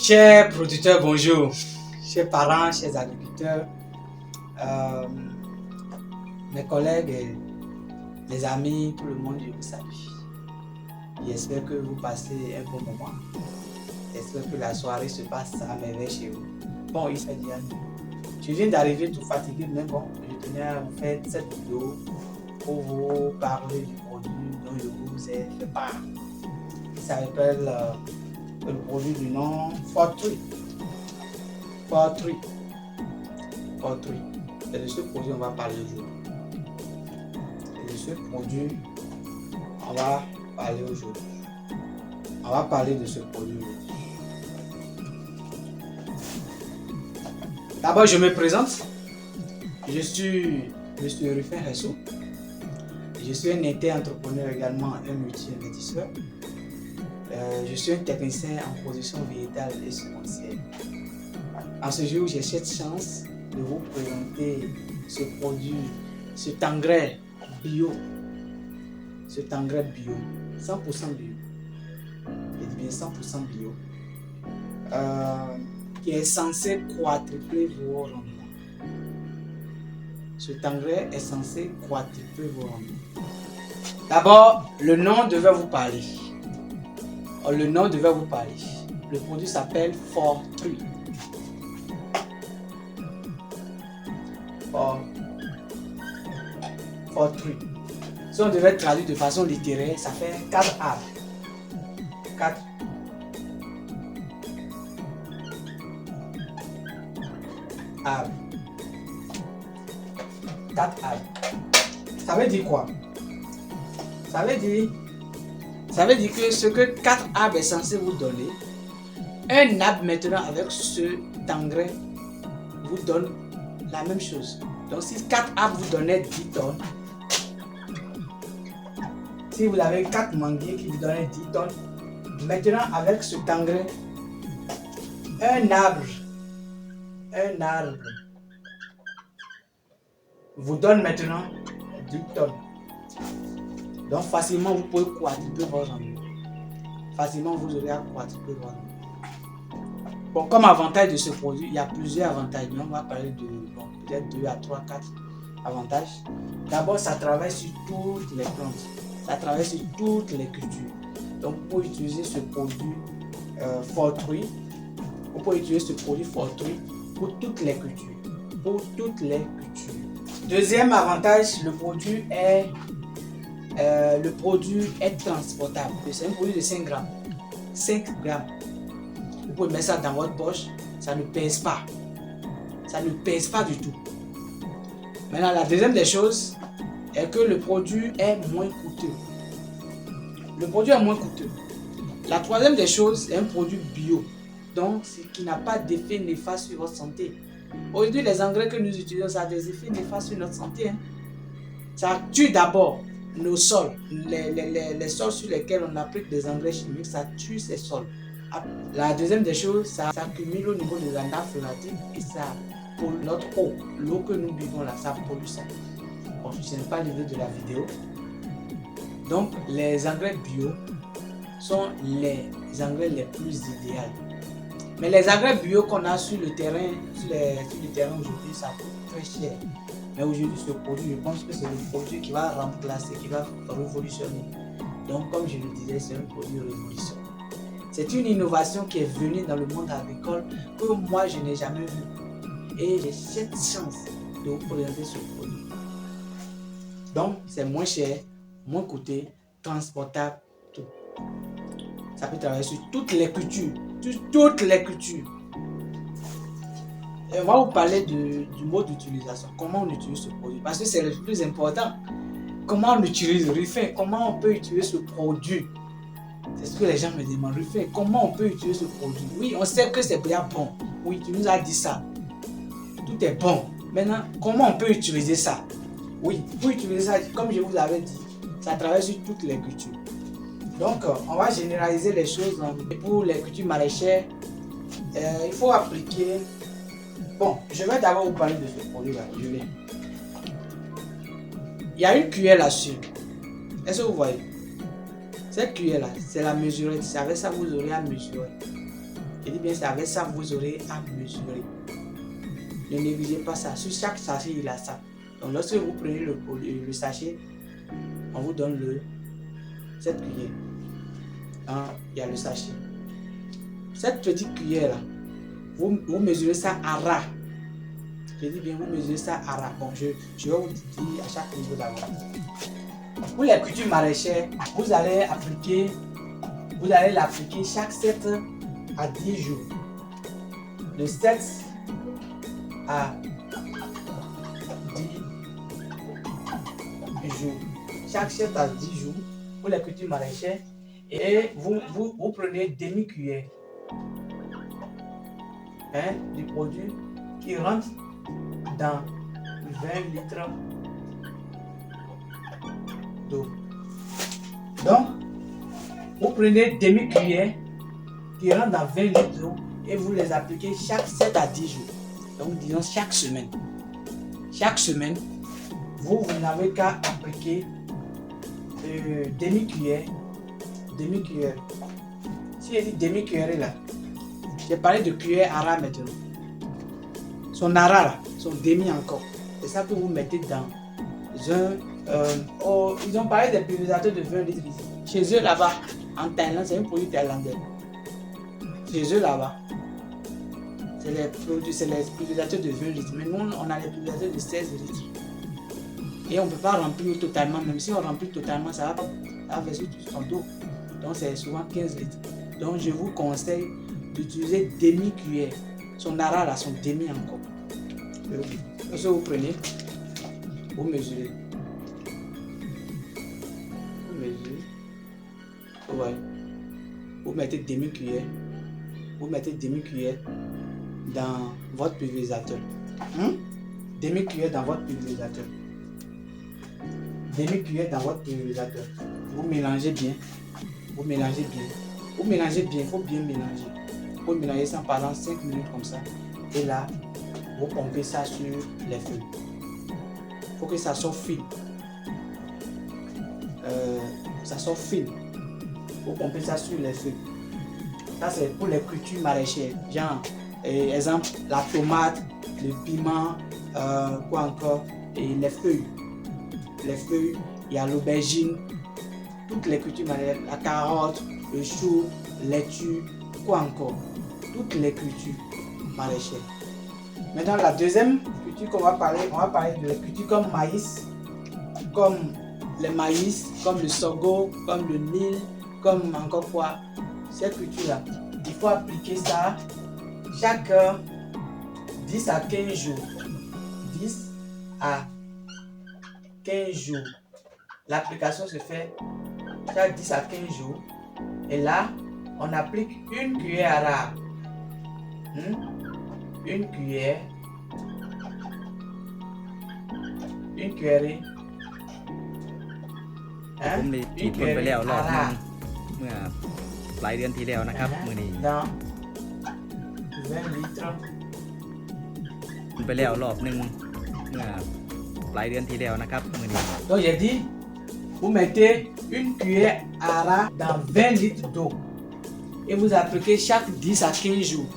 Chers producteurs, bonjour. Chers parents, chers agriculteurs, mes collègues, et les amis, tout le monde, je vous salue. J'espère que vous passez un bon moment. J'espère que la soirée se passe à merveille chez vous. Bon, il s'agit de je viens d'arriver tout fatigué, mais bon, je tenais à vous faire cette vidéo pour vous parler du produit dont je vous ai fait part. Il s'appelle le produit du nom Fortruy. C'est de ce produit qu'on va parler aujourd'hui. C'est de ce produit on va parler aujourd'hui. On va parler de ce produit aujourd'hui. D'abord, je me présente. Je suis M. Rufin Ressou. Je suis un entrepreneur également, un multi-investisseur. Je suis un technicien en production végétale et semencière. En ce jour, j'ai cette chance de vous présenter ce produit, cet engrais bio. Cet engrais bio, 100% bio. Je dis bien 100% bio. Qui est censé quadrupler vos rendements. Cet engrais est censé quadrupler vos rendements. D'abord, le nom devait vous parler. Le produit s'appelle Fortruy. Fortruy. Si on devait traduire de façon littéraire, ça fait 4 arbres. 4 arbres. 4 arbres. Ça veut dire quoi? Ça veut dire que ce que 4 arbres est censé vous donner, un arbre maintenant avec ce engrais vous donne la même chose. Donc si 4 arbres vous donnaient 10 tonnes, si vous avez 4 manguiers qui vous donnaient 10 tonnes, maintenant avec cet engrais, un arbre vous donne maintenant 10 tonnes. Donc facilement vous pouvez quadrupler votre rendement. Facilement vous aurez à quadrupler votre rendement. Bon, comme avantage de ce produit, il y a plusieurs avantages. Mais on va parler de peut-être 2 à 3, 4 avantages. D'abord, ça travaille sur toutes les plantes. Ça travaille sur toutes les cultures. Donc pour utiliser ce produit Fortruy, vous pouvez utiliser ce produit Fortruy pour toutes les cultures. Deuxième avantage, le produit est transportable. C'est un produit de 5 grammes. 5 grammes. Vous pouvez mettre ça dans votre poche, ça ne pèse pas. Ça ne pèse pas du tout. Maintenant, la deuxième des choses est que le produit est moins coûteux. La troisième des choses, c'est un produit bio. Donc, ce qui n'a pas d'effet néfaste sur votre santé. Aujourd'hui, les engrais que nous utilisons, ça a des effets néfastes sur notre santé. Ça tue d'abord nos sols. Les sols sur lesquels on applique des engrais chimiques, ça tue ces sols. La deuxième des choses, ça s'accumule au niveau de la nappe phréatique et ça pollue notre eau. L'eau que nous buvons là, ça pollue ça. Bon, je n'ai pas l'idée de la vidéo. Donc, les engrais bio sont les engrais les plus idéaux. Mais les engrais bio qu'on a sur le terrain, aujourd'hui, ça coûte très cher. Mais aujourd'hui, ce produit, je pense que c'est le produit qui va remplacer, qui va révolutionner. Donc, comme je le disais, c'est un produit révolutionnaire. C'est une innovation qui est venue dans le monde agricole que moi, je n'ai jamais vue. Et j'ai cette chance de vous présenter ce produit. Donc, c'est moins cher, moins coûteux, transportable, tout. Ça peut travailler sur toutes les cultures. Et on va vous parler du mode d'utilisation. Comment on utilise ce produit. Parce que c'est le plus important. Comment on utilise Rufin. Comment on peut utiliser ce produit. C'est ce que les gens me demandent. Rufin, comment on peut utiliser ce produit. Oui, on sait que c'est bien bon. Oui, tu nous as dit ça. Tout est bon. Maintenant, comment on peut utiliser ça. Oui, pour utiliser ça, comme je vous l'avais dit, ça travaille sur toutes les cultures. Donc, on va généraliser les choses. Pour les cultures maraîchères, il faut appliquer. Bon, je vais d'abord vous parler de ce produit-là. Il y a une cuillère là-dessus. Est-ce que vous voyez? Cette cuillère-là, c'est la mesurette. C'est avec ça que vous aurez à mesurer. Je dis bien, c'est avec ça que vous aurez à mesurer. Ne négligez pas ça. Sur chaque sachet, il a ça. Donc, lorsque vous prenez le sachet, on vous donne cette cuillère. Hein, il y a le sachet. Cette petite cuillère là, vous mesurez ça à ras. Je dis bien, vous mesurez ça à ras. Bon, je vais vous dire à chaque niveau d'abord. Pour les cultures maraîchères, vous allez l'appliquer chaque 7 à 10 jours. De 7 à 10 jours. Chaque 7 à 10 jours pour les cultures maraîchères. Et vous prenez demi-cuillère du produit qui rentre dans 20 litres d'eau. Donc, vous prenez demi-cuillère qui rentre dans 20 litres d'eau et vous les appliquez chaque 7 à 10 jours. Donc, disons chaque semaine. Chaque semaine, vous n'avez qu'à appliquer demi-cuillère. Si je dis demi-cuillère là, j'ai parlé de cuillère à ras maintenant. Son ara là, son demi encore. C'est ça que vous mettez dans un... ils ont parlé des pulvérisateurs de 20 litres ici. Chez eux là-bas, en Thaïlande, c'est un produit thaïlandais. Chez eux là-bas, c'est les pulvérisateurs de 20 litres. Mais nous, on a les pulvérisateurs de 16 litres. Et on ne peut pas remplir totalement. Même si on remplit totalement, ça va verser tout son dos. Donc c'est souvent 15 litres. Donc je vous conseille d'utiliser demi-cuillère. Son ara là, son demi encore. Lorsque vous prenez, vous mesurez. Ouais. Vous mettez demi-cuillère. Vous mettez demi-cuillère dans votre pulvérisateur. Demi-cuillère dans votre pulvérisateur. Demi-cuillère dans votre pulvérisateur. Vous mélangez bien. Vous mélangez bien. Vous mélangez bien. Il faut bien mélanger. Il faut mélanger ça pendant 5 minutes comme ça. Et là, vous pompez ça sur les feuilles. Il faut que ça soit fin. Ça soit fin. Vous pompez ça sur les feuilles. Ça c'est pour les cultures maraîchères. Genre, exemple, la tomate, le piment, quoi encore, et les feuilles. Les feuilles, il y a l'aubergine, toutes les cultures maraîchères, la carotte, le chou, laitue, quoi encore. Toutes les cultures maraîchères. Maintenant, la deuxième culture qu'on va parler de la culture comme maïs, comme le maïs, comme le sorgho, comme le mil, comme encore quoi. Cette culture-là, il faut appliquer ça chaque 10 à 15 jours. 10 à 15 jours. L'application se fait chaque 10 à 15 jours. Et là, on applique une cuillère à ras. Une cuillère. Une cuillère. ผมได้ฉีดพ่นไปแล้วรอบนึงเมื่อหลายเดือนที่แล้วนะครับมื้อนี้ Dans 20 litres. พ่นไปแล้วรอบนึงเมื่อหลายเดือนที่แล้วนะครับมื้อนี้ Donc j'ai dit, vous mettez une cuillère à ras dans 20 litres d'eau et vous appliquez chaque 10 à 15 jours.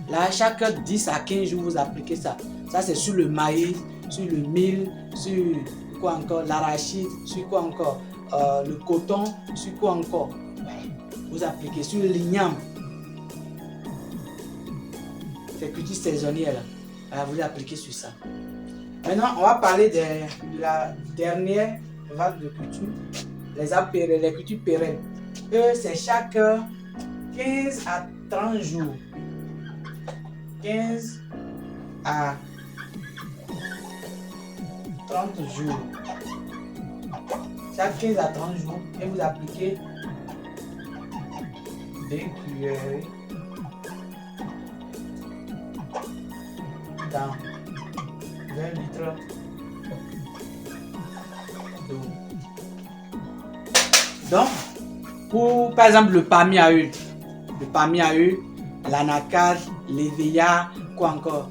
Là, chaque 10 à 15 jours, vous appliquez ça. Ça, c'est sur le maïs, sur le mil, sur quoi encore, l'arachide, sur quoi encore, le coton, sur quoi encore. Vous appliquez sur le l'igname. C'est culture saisonnière. Là, vous appliquez sur ça. Maintenant, on va parler de la dernière vague de culture, les cultures pérennes. Eux, c'est chaque 15 à 30 jours. 15 à 30 jours. Chaque 15 à 30 jours, et vous appliquez des cuillères dans 20 litres d'eau. Donc, pour par exemple le palmier à huile, l'anacarde, l'éveillard, quoi encore.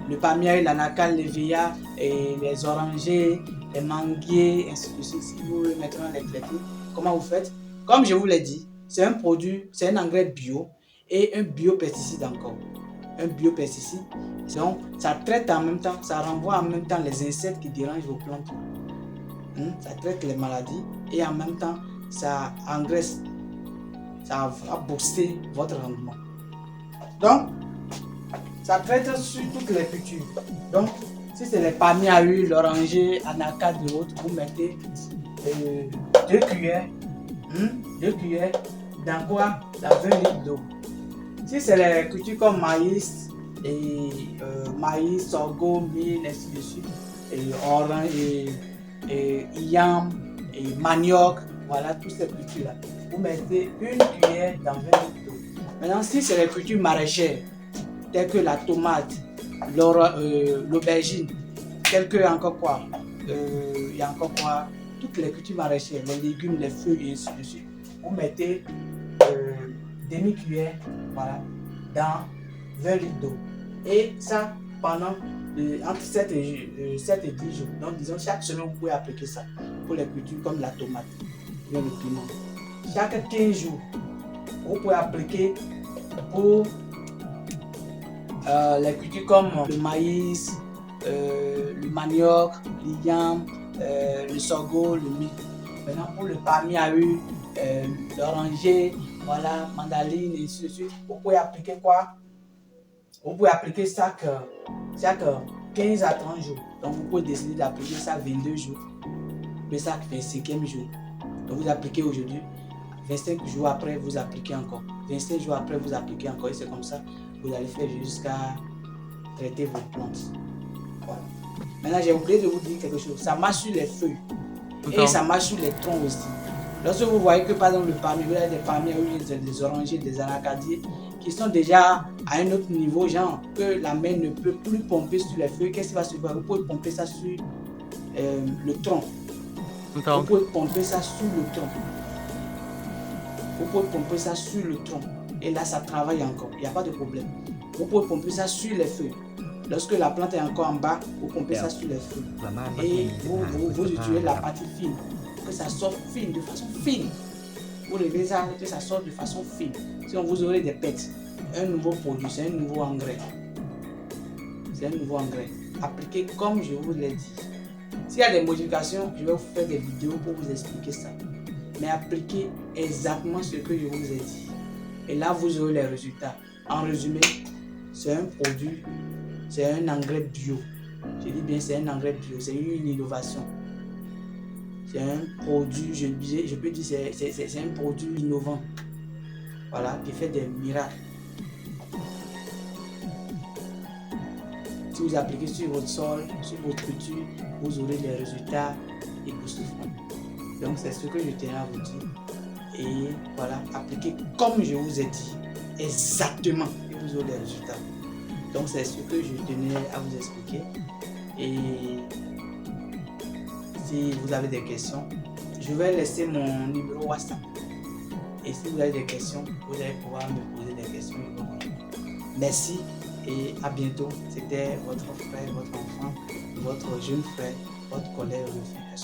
Le palmier, l'anacarde, l'éveillard et les orangers, les manguiers, ainsi de suite. Si vous voulez maintenant les traiter, comment vous faites? Comme je vous l'ai dit, c'est un produit, c'est un engrais bio et un biopesticide encore. Un biopesticide, donc ça traite en même temps, ça renvoie en même temps les insectes qui dérangent vos plantes. Ça traite les maladies et en même temps ça engraisse, ça va booster votre rendement. Donc ça traite sur toutes les cultures. Donc si c'est les palmiers à huile, l'oranger, anacarde et autres, vous mettez 2 cuillères, 2 cuillères dans quoi? Dans 20 litres d'eau. Si c'est les cultures comme maïs, maïs, sorgho, mil, ainsi de suite, et orange, et yam, et manioc, voilà, toutes ces cultures-là. Vous mettez 1 cuillère dans 20 litres d'eau. Maintenant, si c'est les cultures maraîchères, telles que la tomate, l'aubergine, telles que encore quoi, il y a encore quoi, toutes les cultures maraîchères, les légumes, les feuilles, et ainsi de suite, vous mettez demi-cuillère, voilà, dans 20 litres d'eau. Et ça pendant entre 7 et 10 jours. Donc disons chaque semaine vous pouvez appliquer ça pour les cultures comme la tomate, bien le piment. Chaque 15 jours, vous pouvez appliquer pour les cultures comme le maïs, le manioc, le yam, le sorgho, le mil. Maintenant pour le palmier à huile, l'oranger, voilà, mandarine et ainsi de suite, vous pouvez appliquer quoi? Vous pouvez appliquer chaque 15 à 30 jours. Donc vous pouvez décider d'appliquer ça 22 jours. Mais ça 25e jour. Donc vous appliquez aujourd'hui. 25 jours après, vous appliquez encore. 25 jours après, vous appliquez encore. Et c'est comme ça que vous allez faire jusqu'à traiter vos plantes. Voilà. Maintenant, j'ai oublié de vous dire quelque chose. Ça marche sur les feuilles. Et ça marche sur les troncs aussi. Lorsque vous voyez que par exemple le palmier, vous avez des palmiers, des orangers, des anacardiers qui sont déjà à un autre niveau, genre que la main ne peut plus pomper sur les feuilles, qu'est-ce qui va se faire? Vous pouvez pomper ça sur le tronc. Vous pouvez pomper ça sur le tronc. Vous pouvez pomper ça sur le tronc. Et là, ça travaille encore. Il n'y a pas de problème. Vous pouvez pomper ça sur les feuilles. Lorsque la plante est encore en bas, vous pompez ça sur les feuilles. Et vous utilisez la partie fine. Que ça sorte fine, de façon fine. Vous levez ça, que ça sorte de façon fine. Sinon, vous aurez des pets. Un nouveau produit, c'est un nouveau engrais. C'est un nouveau engrais. Appliquez comme je vous l'ai dit. S'il y a des modifications, je vais vous faire des vidéos pour vous expliquer ça. Mais appliquez exactement ce que je vous ai dit. Et là, vous aurez les résultats. En résumé, c'est un produit, c'est un engrais bio. Je dis bien, c'est un engrais bio, c'est une innovation. C'est un produit, je peux dire, c'est un produit innovant. Voilà, qui fait des miracles. Si vous appliquez sur votre sol, sur votre culture, vous aurez des résultats époustouflants. Donc c'est ce que je tenais à vous dire. Et voilà, appliquez comme je vous ai dit, exactement, et vous aurez des résultats. Donc c'est ce que je tenais à vous expliquer. Et si vous avez des questions, je vais laisser mon numéro WhatsApp. Et si vous avez des questions, vous allez pouvoir me poser des questions. Merci et à bientôt. C'était votre frère, votre enfant, votre jeune frère, votre collègue de